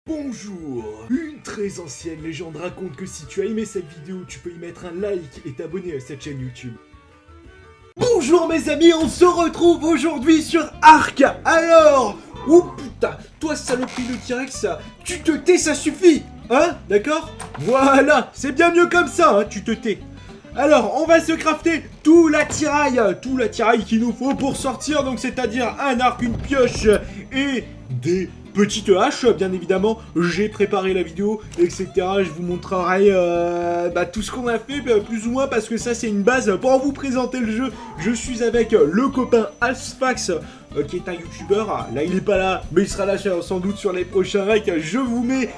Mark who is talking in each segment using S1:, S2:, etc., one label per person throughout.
S1: Bonjour. Une très ancienne légende raconte que si tu as aimé cette vidéo, tu peux y mettre un like et t'abonner à cette chaîne YouTube. Bonjour mes amis, on se retrouve aujourd'hui sur Ark. Alors, oh putain, toi saloperie de T-Rex, tu te tais, ça suffit. Hein, d'accord? Voilà, c'est bien mieux comme ça, hein, tu te tais. Alors, on va se crafter tout l'attirail qu'il nous faut pour sortir, donc c'est-à-dire un arc, une pioche et des petites haches, bien évidemment. J'ai préparé la vidéo, etc. Je vous montrerai tout ce qu'on a fait, plus ou moins, parce que ça c'est une base pour vous présenter le jeu. Je suis avec le copain Asfax, qui est un youtubeur. Là il est pas là, mais il sera là sans doute sur les prochains recs. Je vous mets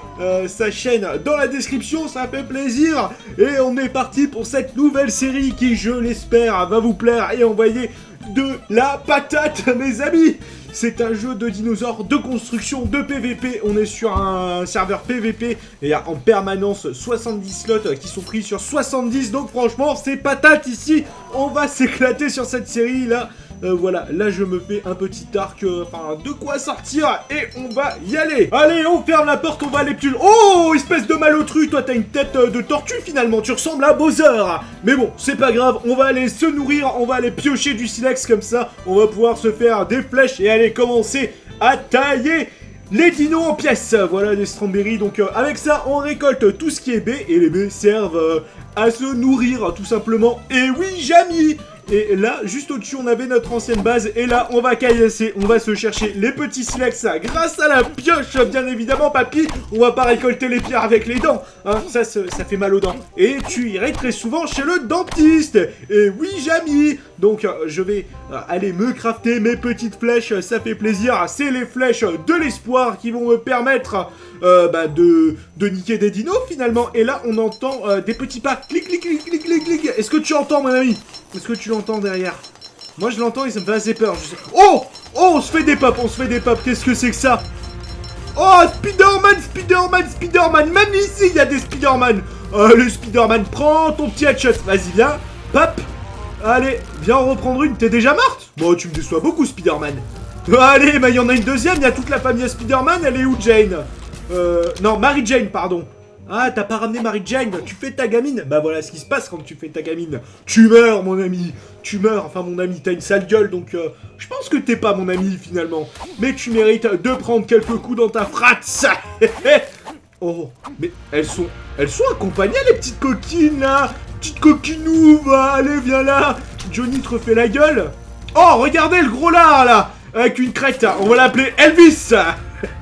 S1: sa chaîne dans la description, ça fait plaisir. Et on est parti pour cette nouvelle série qui, je l'espère, va vous plaire et envoyer de la patate, mes amis. C'est un jeu de dinosaures, de construction, de PVP. On est sur un serveur PVP et il y a en permanence 70 slots qui sont pris sur 70. Donc franchement, c'est patate ici. On va s'éclater sur cette série là. Voilà, là je me fais un petit arc, de quoi sortir et on va y aller. Allez, on ferme la porte, on va aller plus... Oh, espèce de malotru, toi t'as une tête de tortue finalement, tu ressembles à Bowser. Mais bon, c'est pas grave, on va aller se nourrir, on va aller piocher du silex comme ça, on va pouvoir se faire des flèches et aller commencer à tailler les dinos en pièces. Voilà des strawberries, donc avec ça on récolte tout ce qui est baies et les baies servent à se nourrir tout simplement. Et oui, Jamy. Et là, juste au-dessus, on avait notre ancienne base. Et là, on va caillasser, on va se chercher les petits silex grâce à la pioche, bien évidemment, papy. On va pas récolter les pierres avec les dents, hein, ça fait mal aux dents. Et tu irais très souvent chez le dentiste. Et oui, Jamy. Donc, je vais aller me crafter mes petites flèches, ça fait plaisir. C'est les flèches de l'espoir qui vont me permettre de niquer des dinos, finalement. Et là, on entend des petits pas. Clic, clic, clic, clic, clic, clic. Est-ce que tu entends, mon ami? Est-ce que tu l'entends derrière? Moi je l'entends et ça me fait assez peur. Je sais... Oh! Oh, on se fait des pops, Qu'est-ce que c'est que ça? Oh, Spider-Man. Même ici, il y a des Spider-Man. Allez, Spider-Man, prends ton petit headshot. Vas-y, viens. Pop. Allez, viens en reprendre une. T'es déjà morte? Bon, tu me déçois beaucoup, Spider-Man. Allez, il y en a une deuxième. Il y a toute la famille à Spider-Man. Elle est où, Jane? Non, Mary Jane, pardon. Ah, t'as pas ramené Mary Jane, tu fais ta gamine. Bah voilà ce qui se passe quand tu fais ta gamine. Tu meurs, mon ami. Tu meurs, enfin mon ami, t'as une sale gueule, donc je pense que t'es pas mon ami, finalement. Mais tu mérites de prendre quelques coups dans ta fratte. Oh, mais elles sont accompagnées, les petites coquines, là. Petite coquinouve, allez, viens là. Johnny te refait la gueule. Oh, regardez le gros lard, là. Avec une crête, on va l'appeler Elvis.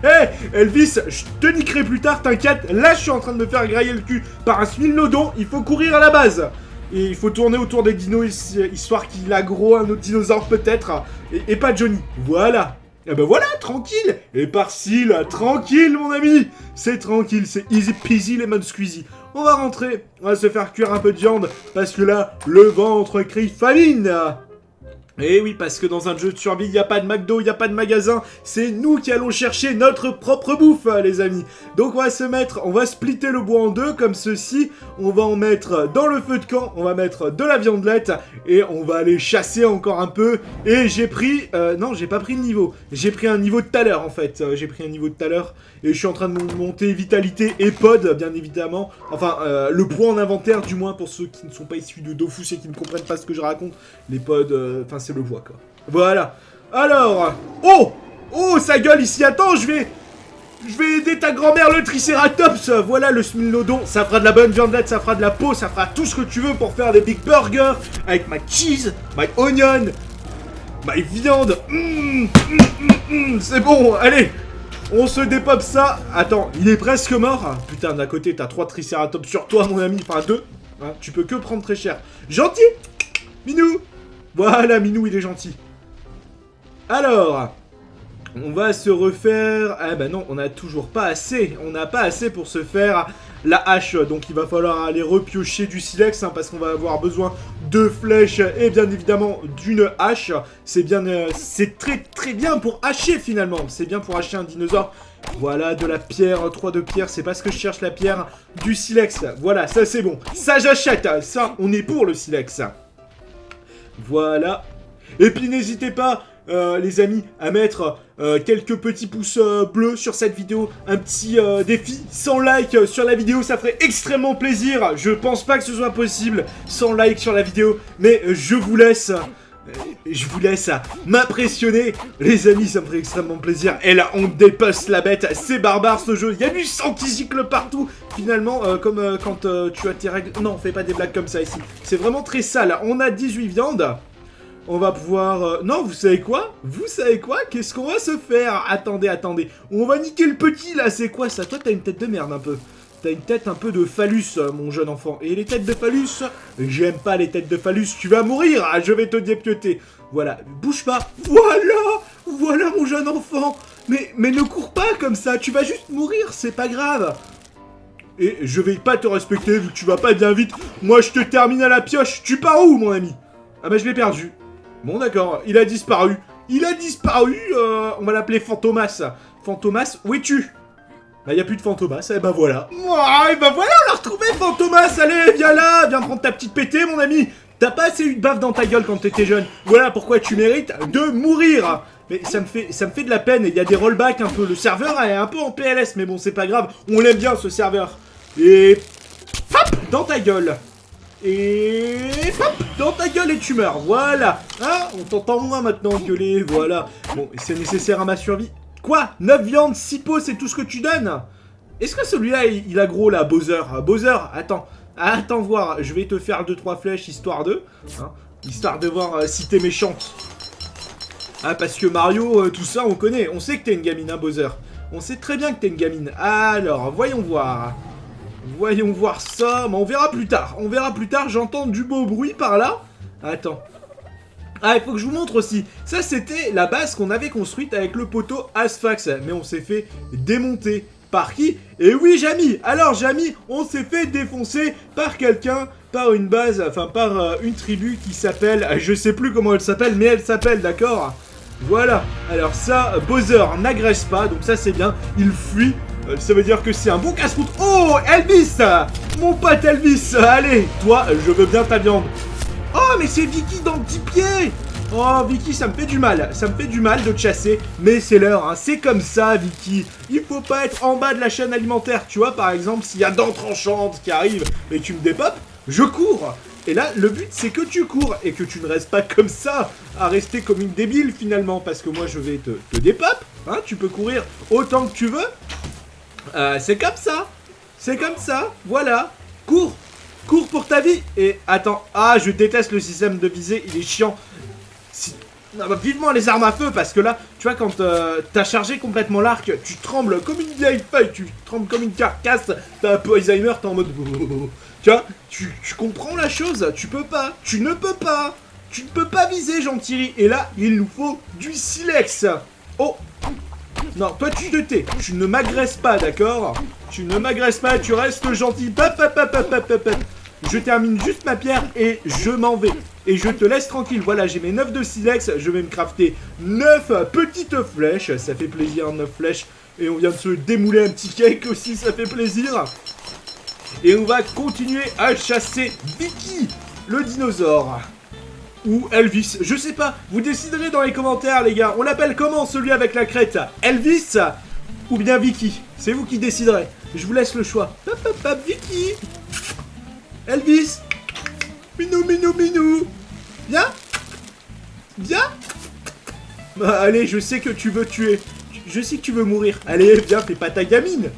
S1: Hé, Elvis, je te niquerai plus tard, t'inquiète. Là, je suis en train de me faire grailler le cul par un smilodon. Il faut courir à la base. Et il faut tourner autour des dinos, histoire qu'il aggro un autre dinosaure peut-être. Et pas Johnny. Voilà. Et ben voilà, tranquille. Et par-ci, là, tranquille, mon ami. C'est tranquille, c'est easy peasy lemon squeezy. On va rentrer, on va se faire cuire un peu de viande. Parce que là, le ventre crie famine. Et oui, parce que dans un jeu de survie, il n'y a pas de McDo, il n'y a pas de magasin, c'est nous qui allons chercher notre propre bouffe, les amis. Donc on va splitter le bois en deux, comme ceci, on va en mettre dans le feu de camp, on va mettre de la viandelette, et on va aller chasser encore un peu, et j'ai pris, non, j'ai pas pris de niveau, j'ai pris un niveau de tout à l'heure, en fait, et je suis en train de monter vitalité et pod, bien évidemment, enfin, le poids en inventaire, du moins, pour ceux qui ne sont pas issus de Dofus et qui ne comprennent pas ce que je raconte, les pods, c'est le bois, quoi. Voilà. Alors... Oh! Oh, sa gueule ici. Attends, je vais aider ta grand-mère, le Triceratops. Voilà, le smilodon. Ça fera de la bonne viandelette, ça fera de la peau, ça fera tout ce que tu veux pour faire des big burgers avec ma cheese, my onion, my viande. C'est bon, allez. On se dépop ça. Attends, il est presque mort. Putain, d'un côté, t'as 3 Triceratops sur toi, mon ami. Enfin, 2. Hein, tu peux que prendre très cher. Gentil. Minou. Voilà, Minou, il est gentil. Alors, on va se refaire... Ah bah non, on n'a toujours pas assez. On n'a pas assez pour se faire la hache. Donc il va falloir aller repiocher du silex, hein, parce qu'on va avoir besoin de flèches et bien évidemment d'une hache. C'est bien, c'est très très bien pour hacher finalement. C'est bien pour hacher un dinosaure. Voilà, de la pierre, 3 de pierre, c'est pas ce que je cherche, la pierre. Du silex, voilà, ça c'est bon. Ça j'achète, ça on est pour le silex. Voilà. Et puis n'hésitez pas, les amis, à mettre quelques petits pouces bleus sur cette vidéo. Un petit défi 100 likes sur la vidéo, ça ferait extrêmement plaisir. Je pense pas que ce soit possible 100 likes sur la vidéo, mais je vous laisse m'impressionner. Les amis, ça me ferait extrêmement plaisir. Et là, on dépasse la bête. C'est barbare ce jeu. Il y a du sang qui gicle partout. Finalement, comme quand tu as tes règles... Non, fais pas des blagues comme ça ici. C'est vraiment très sale. On a 18 viandes. On va pouvoir... Non, vous savez quoi? Qu'est-ce qu'on va se faire? Attendez. On va niquer le petit, là. C'est quoi ça? Toi, t'as une tête de merde, un peu. T'as une tête un peu de phallus, mon jeune enfant. Et les têtes de phallus, j'aime pas les têtes de phallus. Tu vas mourir, je vais te dépioter. Voilà, bouge pas. Voilà mon jeune enfant. Mais ne cours pas comme ça, tu vas juste mourir, c'est pas grave. Et je vais pas te respecter vu que tu vas pas bien vite. Moi, je te termine à la pioche. Tu pars où, mon ami? Ah bah, je l'ai perdu. Bon, d'accord, il a disparu. On va l'appeler Fantomas. Fantomas, où es-tu? Bah, y a plus de Fantomas, et bah voilà. Et bah voilà, on l'a retrouvé, Fantomas. Allez, viens là, viens prendre ta petite pétée, mon ami. T'as pas assez eu de baffe dans ta gueule quand t'étais jeune. Voilà pourquoi tu mérites de mourir. Mais ça me fait de la peine, il y a des rollbacks un peu. Le serveur est un peu en PLS, mais bon, c'est pas grave. On l'aime bien, ce serveur. Et... hop, dans ta gueule. Et... hop, dans ta gueule et tu meurs, voilà. Hein, on t'entend moins maintenant gueuler, voilà. Bon, c'est nécessaire à ma survie. Quoi? 9 viandes, 6 pots, c'est tout ce que tu donnes? Est-ce que celui-là, il a gros, là, Bowser? Bowser, attends voir, je vais te faire 2-3 flèches, histoire de... Hein, histoire de voir si t'es méchante. Ah, parce que Mario, tout ça, on connaît. On sait que t'es une gamine, hein, Bowser. On sait très bien que t'es une gamine. Alors, voyons voir. Voyons voir ça, mais on verra plus tard. J'entends du beau bruit par là. Attends. Ah, il faut que je vous montre aussi. Ça, c'était la base qu'on avait construite avec le poteau Asphax. Mais on s'est fait démonter. Par qui? Et oui, Jamy. Alors, Jamy, on s'est fait défoncer par quelqu'un, par une base, enfin, par une tribu qui s'appelle... Je sais plus comment elle s'appelle, mais elle s'appelle, d'accord? Voilà. Alors ça, Bowser n'agresse pas, donc ça, c'est bien. Il fuit. Ça veut dire que c'est un bon casse-route. Oh, Elvis! Mon pote Elvis. Allez, toi, je veux bien ta viande. Oh, mais c'est Vicky dans le petit pied! Oh, Vicky, ça me fait du mal. De te chasser. Mais c'est l'heure, hein. C'est comme ça, Vicky. Il faut pas être en bas de la chaîne alimentaire. Tu vois, par exemple, s'il y a dents tranchantes qui arrivent et tu me dépopes, je cours. Et là, le but, c'est que tu cours et que tu ne restes pas comme ça, à rester comme une débile, finalement. Parce que moi, je vais te dépop. Hein, tu peux courir autant que tu veux. C'est comme ça. Voilà. Cours pour ta vie. Et attends, je déteste le système de visée, il est chiant. Non, bah, vivement les armes à feu, parce que là, tu vois, quand t'as chargé complètement l'arc, tu trembles comme une vieille feuille, tu trembles comme une carcasse, t'as un peu Alzheimer, t'es en mode... Tu vois, tu comprends la chose, tu ne peux pas viser, gentil. Et là, il nous faut du silex. Oh. Non, toi tu te tais, tu ne m'agresses pas, d'accord? Tu restes gentil. Je termine juste ma pierre et je m'en vais. Et je te laisse tranquille. Voilà, j'ai mes 9 de silex. Je vais me crafter 9 petites flèches. Ça fait plaisir, 9 flèches. Et on vient de se démouler un petit cake aussi, ça fait plaisir. Et on va continuer à chasser Vicky, le dinosaure. Ou Elvis, je sais pas. Vous déciderez dans les commentaires, les gars. On l'appelle comment, celui avec la crête? Elvis ou bien Vicky? C'est vous qui déciderez. Je vous laisse le choix. Vicky. Elvis. Minou. Viens. Bah, allez, je sais que tu veux tuer. Je sais que tu veux mourir. Allez, viens, fais pas ta gamine.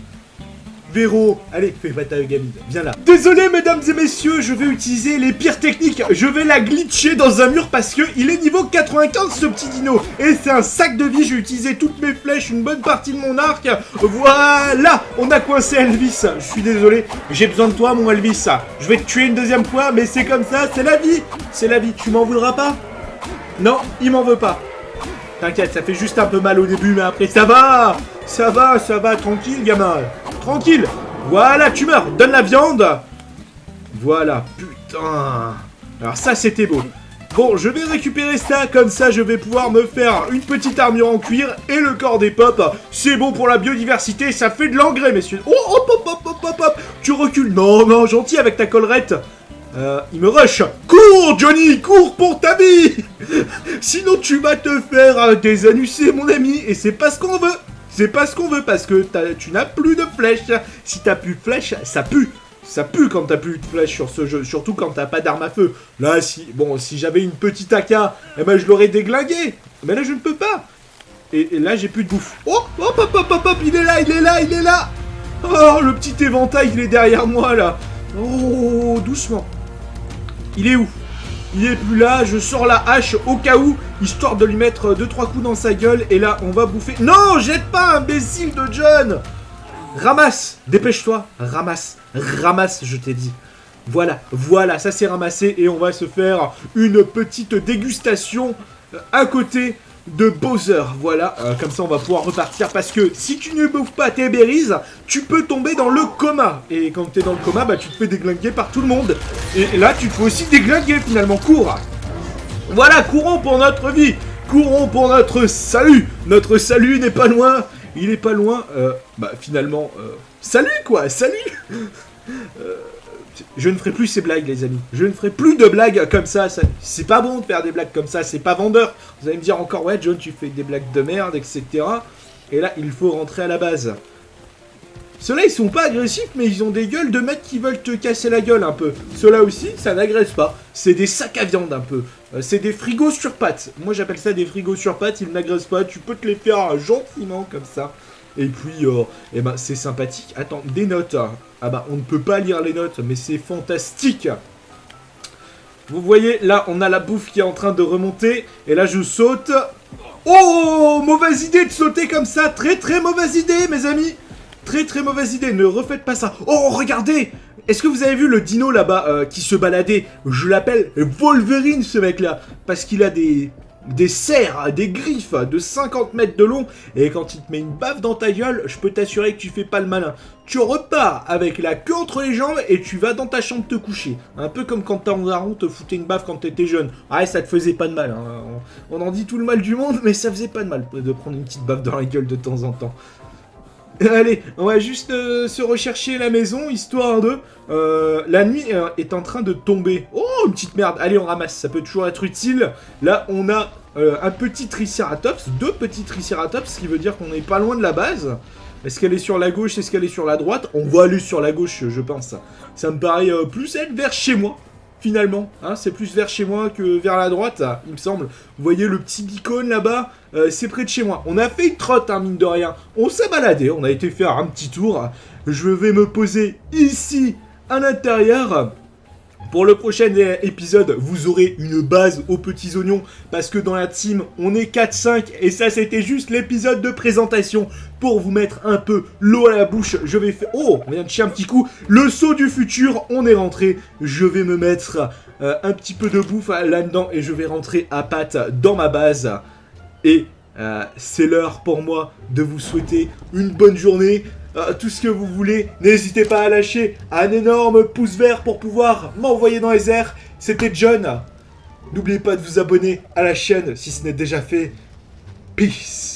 S1: Véro, allez, fais pas ta gamine, viens là. Désolé, mesdames et messieurs, je vais utiliser les pires techniques. Je vais la glitcher dans un mur parce que il est niveau 95, ce petit dino. Et c'est un sac de vie, j'ai utilisé toutes mes flèches, une bonne partie de mon arc. Voilà, on a coincé Elvis. Je suis désolé, j'ai besoin de toi, mon Elvis. Je vais te tuer une deuxième fois, mais c'est comme ça, c'est la vie. Tu m'en voudras pas? Non, il m'en veut pas. T'inquiète, ça fait juste un peu mal au début, mais après ça va, tranquille, gamin. Tranquille. Voilà, tu meurs. Donne la viande. Voilà, putain. Alors ça, c'était beau. Bon, je vais récupérer ça, comme ça, je vais pouvoir me faire une petite armure en cuir et le corps des pops. C'est bon pour la biodiversité, ça fait de l'engrais, messieurs. Oh, hop. Tu recules. Non, gentil avec ta collerette. Il me rush. Cours, Johnny, cours pour ta vie. Sinon, tu vas te faire désanusser, mon ami. Et c'est pas ce qu'on veut. C'est pas ce qu'on veut parce que tu n'as plus de flèches. Si t'as plus de flèches, ça pue. Ça pue quand t'as plus de flèches sur ce jeu. Surtout quand t'as pas d'arme à feu. Là, si j'avais une petite AK, eh ben, je l'aurais déglingué. Mais là, je ne peux pas. Et là, j'ai plus de bouffe. Oh, hop, hop, hop, hop, hop, il est là, il est là, il est là. Oh, le petit éventail, il est derrière moi, là. Oh, doucement. Il est où? Il est plus là, je sors la hache au cas où, histoire de lui mettre 2-3 coups dans sa gueule, et là, on va bouffer... Non, jette pas, imbécile de John. Ramasse, dépêche-toi, ramasse, je t'ai dit. Voilà, ça c'est ramassé, et on va se faire une petite dégustation à côté de Bowser, voilà, comme ça on va pouvoir repartir, parce que si tu ne bouffes pas tes berries, tu peux tomber dans le coma, et quand tu es dans le coma, bah tu te fais déglinguer par tout le monde, et là tu te fais aussi déglinguer finalement, cours. Voilà, courons pour notre vie, courons pour notre salut n'est pas loin, il est pas loin, finalement, salut quoi, salut. Je ne ferai plus ces blagues, les amis. Je ne ferai plus de blagues comme ça. C'est pas bon de faire des blagues comme ça. C'est pas vendeur. Vous allez me dire encore, ouais, John, tu fais des blagues de merde, etc. Et là, il faut rentrer à la base. Ceux-là, ils sont pas agressifs, mais ils ont des gueules de mecs qui veulent te casser la gueule un peu. Ceux-là aussi, ça n'agresse pas. C'est des sacs à viande un peu. C'est des frigos sur pattes. Moi, j'appelle ça des frigos sur pattes. Ils n'agressent pas. Tu peux te les faire gentiment comme ça. Et puis, c'est sympathique. Attends, des notes. Ah bah, on ne peut pas lire les notes, mais c'est fantastique. Vous voyez, là, on a la bouffe qui est en train de remonter. Et là, je saute. Oh, mauvaise idée de sauter comme ça. Très, très mauvaise idée, mes amis. Très, très mauvaise idée. Ne refaites pas ça. Oh, regardez. Est-ce que vous avez vu le dino là-bas qui se baladait? Je l'appelle Wolverine, ce mec-là. Parce qu'il a des serres, des griffes de 50 mètres de long, et quand il te met une baffe dans ta gueule, je peux t'assurer que tu fais pas le malin. Tu repars avec la queue entre les jambes et tu vas dans ta chambre te coucher. Un peu comme quand ton daron te foutait une baffe quand t'étais jeune. Ah, ça te faisait pas de mal, hein. On en dit tout le mal du monde, mais ça faisait pas de mal de prendre une petite baffe dans la gueule de temps en temps. Allez, on va juste se rechercher la maison, histoire de... la nuit est en train de tomber. Oh, une petite merde. Allez, on ramasse, ça peut toujours être utile. Là, on a un petit Triceratops, 2 petits Triceratops, ce qui veut dire qu'on n'est pas loin de la base. Est-ce qu'elle est sur la gauche, est-ce qu'elle est sur la droite? On va aller sur la gauche, je pense. Ça me paraît plus être vers chez moi. Finalement, hein, c'est plus vers chez moi que vers la droite, il me semble. Vous voyez le petit beacon là-bas, c'est près de chez moi. On a fait une trotte, hein, mine de rien. On s'est baladé, on a été faire un petit tour. Je vais me poser ici, à l'intérieur. Pour le prochain épisode, vous aurez une base aux petits oignons, parce que dans la team, on est 4-5, et ça, c'était juste l'épisode de présentation. Pour vous mettre un peu l'eau à la bouche, je vais faire... Oh, on vient de chier un petit coup. Le saut du futur, on est rentré. Je vais me mettre un petit peu de bouffe là-dedans, et je vais rentrer à pattes dans ma base. Et c'est l'heure pour moi de vous souhaiter une bonne journée. Tout ce que vous voulez, n'hésitez pas à lâcher un énorme pouce vert pour pouvoir m'envoyer dans les airs. C'était John. N'oubliez pas de vous abonner à la chaîne si ce n'est déjà fait. Peace.